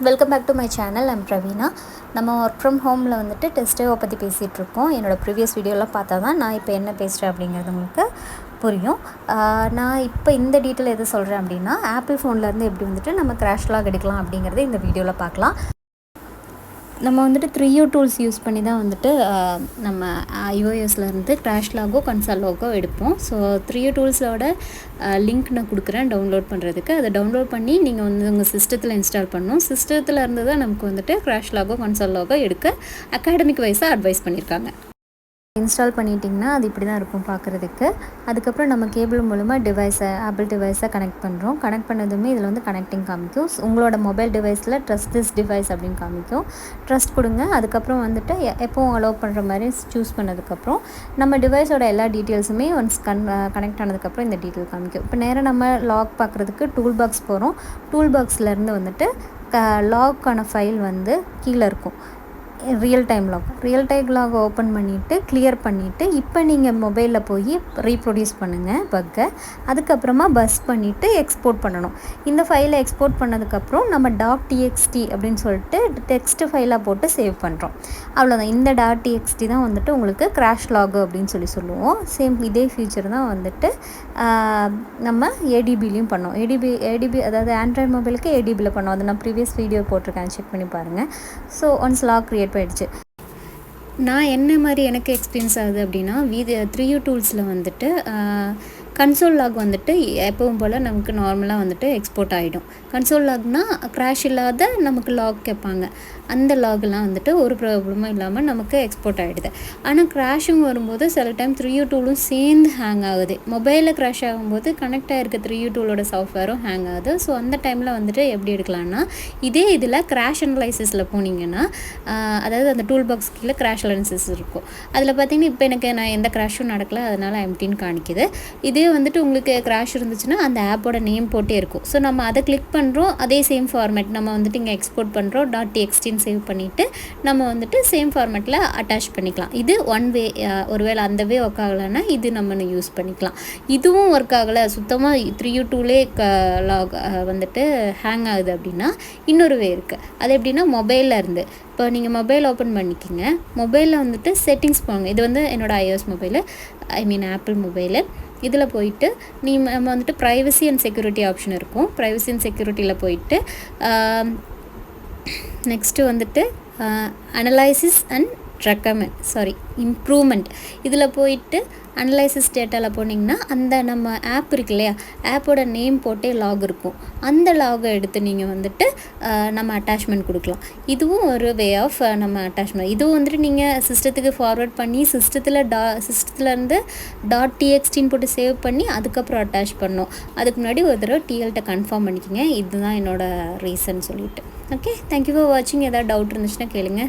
Welcome back to my channel. I'm Praveena. நம்ம work from ஹோமில் வந்துட்டு டெஸ்ட்டை பற்றி பேசிகிட்ருக்கோம். என்னோடய ப்ரீவியஸ் வீடியோலாம் பார்த்தா தான் நான் இப்போ என்ன பேசுகிறேன் அப்படிங்கிறது உங்களுக்கு புரியும். நான் இப்போ இந்த டீட்டெயில் எது சொல்கிறேன் அப்படின்னா, ஆப்பிள் ஃபோன்லேருந்து எப்படி வந்துட்டு நம்ம கிராஷ் லாக் எடுக்கலாம் அப்படிங்கிறத இந்த வீடியோவில் பார்க்கலாம். நம்ம வந்துட்டு 3uTools யூஸ் பண்ணி தான் வந்துட்டு நம்ம iOSலேருந்து கிராஷ் லாகோ கன்சால் லாகோ எடுப்போம். ஸோ 3uToolஸோட லிங்க் நான் கொடுக்குறேன் டவுன்லோட் பண்ணுறதுக்கு. அதை டவுன்லோட் பண்ணி நீங்கள் வந்து உங்கள் சிஸ்டத்தில் இன்ஸ்டால் பண்ணணும். சிஸ்டத்தில் இருந்து தான் நமக்கு வந்துட்டு கிராஷ் லாகோ கன்சால் லாகோ எடுக்க அகாடமிக் வைஸாக அட்வைஸ் பண்ணியிருக்காங்க. இன்ஸ்டால் பண்ணிட்டிங்கன்னா அது இப்படி தான் இருக்கும் பார்க்குறதுக்கு. அதுக்கப்புறம் நம்ம கேபிள் மூலமாக ஆப்பிள் டிவைஸை கனெக்ட் பண்ணுறோம். கனெக்ட் பண்ணதுமே இதில் வந்து கனெக்டிங் காமிக்கும். உங்களோட மொபைல் டிவைஸில் ட்ரஸ்ட் திஸ் டிவைஸ் அப்படின்னு காமிக்கும். ட்ரஸ்ட் கொடுங்க. அதுக்கப்புறம் வந்துட்டு எப்போவும் அலோவ் பண்ணுற மாதிரி சூஸ் பண்ணதுக்கப்புறம் நம்ம டிவைஸோட எல்லா டீட்டெயில்ஸுமே ஒன்ஸ் கனெக்ட் ஆனதுக்கப்புறம் இந்த டீட்டெயில் காமிக்கும். இப்போ நேராக நம்ம லாக் பார்க்குறதுக்கு டூல் பாக்ஸ் போகிறோம். டூல் பாக்ஸ்லேருந்து வந்துட்டு லாக்கான ஃபைல் வந்து கீழே இருக்கும். ரியல் டைம் லாக் ஓப்பன் பண்ணிவிட்டு கிளியர் பண்ணிவிட்டு இப்போ நீங்கள் மொபைலில் போய் ரீப்ரொடியூஸ் பண்ணுங்கள் பக்கை. அதுக்கப்புறமா பஸ் பண்ணிவிட்டு எக்ஸ்போர்ட் பண்ணணும். இந்த ஃபைலை எக்ஸ்போர்ட் பண்ணதுக்கப்புறம் நம்ம .txt அப்படின்னு சொல்லிட்டு டெக்ஸ்ட் ஃபைலாக போட்டு சேவ் பண்ணுறோம். அவ்வளோதான். இந்த .txt தான் வந்துட்டு உங்களுக்கு கிராஷ் லாக் அப்படின்னு சொல்லுவோம். சேம் இதே ஃபீச்சர் தான் வந்துட்டு நம்ம ஏடிபிலையும் பண்ணோம். ஏடிபி அதாவது ஆண்ட்ராய்டு மொபைலுக்கு ஏடிபியில் பண்ணோம். அது நான் ப்ரீவியஸ் வீடியோ போட்டிருக்கேன், செக் பண்ணி பாருங்கள். ஸோ ஒன்ஸ் லாக் க்ரியேட் போயிடுச்சு. நான் என்ன மாதிரி எனக்கு எக்ஸ்பீரியன்ஸ் ஆகுது அப்படின்னா, 3uToolஸில் வந்துட்டு கன்சோல் லாக் வந்துட்டு எப்பவும் போல் நமக்கு நார்மலாக வந்துட்டு எக்ஸ்போர்ட் ஆகிடும். கன்சோல் லாக்னால் கிராஷ் இல்லாத நமக்கு லாக் கேட்பாங்க. அந்த லாக்லாம் வந்துட்டு ஒரு ப்ராப்ளமும் இல்லாமல் நமக்கு எக்ஸ்போர்ட் ஆகிடுது. ஆனால் கிராஷும் வரும்போது சில டைம் 3uTooலும் சேர்ந்து ஹேங் ஆகுது. மொபைலில் கிராஷ் ஆகும்போது கனெக்ட் ஆகிருக்க 3uToolோட சாஃப்ட்வேரும் ஹேங் ஆகுது. ஸோ அந்த டைமில் வந்துட்டு எப்படி எடுக்கலான்னா, இதே இதில் கிராஷ் அனலைசிஸில் போனீங்கன்னா, அதாவது அந்த டூல் பாக்ஸ் கீழே கிராஷ் அனலைசிஸ் இருக்கும். அதில் பார்த்தீங்கன்னா இப்போ எனக்கு நான் எந்த கிராஷும் நடக்கலை, அதனால் எம்டின்னு காணிக்குது. இதே வந்துட்டு உங்களுக்கு கிராஷ் இருந்துச்சுன்னா அந்த ஆப்போட நேம் போட்டே இருக்கும். ஸோ நம்ம அதை கிளிக் பண்ணுறோம். அதே சேம் ஃபார்மேட் நம்ம வந்துட்டு இங்கே எக்ஸ்போர்ட் பண்ணுறோம். .txt சேவ் பண்ணிவிட்டு நம்ம வந்துட்டு சேம் ஃபார்மேட்டில் அட்டாச் பண்ணிக்கலாம். இது ஒன் வே. ஒருவேளை அந்த வே ஒர்க் ஆகலைன்னா இது நம்ம யூஸ் பண்ணிக்கலாம். இதுவும் ஒர்க் ஆகலை, சுத்தமாக 3uTooலே லாக் வந்துட்டு ஹேங் ஆகுது அப்படின்னா இன்னொரு வே இருக்குது. அது எப்படின்னா மொபைலில் இருந்து இப்போ நீங்கள் மொபைல் ஓப்பன் பண்ணிக்கிங்க. மொபைலில் வந்துட்டு செட்டிங்ஸ் போங்க. இது வந்து என்னோடய iOS மொபைலு, ஆப்பிள் மொபைலு. இதில் போயிட்டு நம்ம வந்துட்டு ப்ரைவசி அண்ட் செக்யூரிட்டி ஆப்ஷன் இருக்கும். ப்ரைவசி அண்ட் செக்யூரிட்டியில் போயிட்டு நெக்ஸ்ட்டு வந்துட்டு அனலைசிஸ் அண்ட் இம்ப்ரூவ்மெண்ட் இதில் போயிட்டு அனலைசிஸ் டேட்டாவில் போனீங்கன்னா அந்த நம்ம ஆப் இருக்கு இல்லையா, ஆப்போட நேம் போட்டே லாக் இருக்கும். அந்த லாகை எடுத்து நீங்கள் வந்துட்டு நம்ம அட்டாச்மெண்ட் கொடுக்கலாம். இதுவும் ஒரு வே ஆஃப் நம்ம அட்டாச்மெண்ட். இதுவும் வந்துட்டு நீங்கள் சிஸ்டத்துக்கு ஃபார்வர்ட் பண்ணி சிஸ்டத்துலேருந்து .txt போட்டு சேவ் பண்ணி அதுக்கப்புறம் அட்டாச் பண்ணோம். அதுக்கு முன்னாடி ஒரு தடவை டிஎல்கிட்ட கன்ஃபார்ம் பண்ணிக்கோங்க. இதுதான் என்னோடய ரீசன் சொல்லிவிட்டு. ஓகே, தேங்க்யூ ஃபார் வாட்சிங். ஏதாவது டவுட் இருந்துச்சுன்னா கேளுங்க.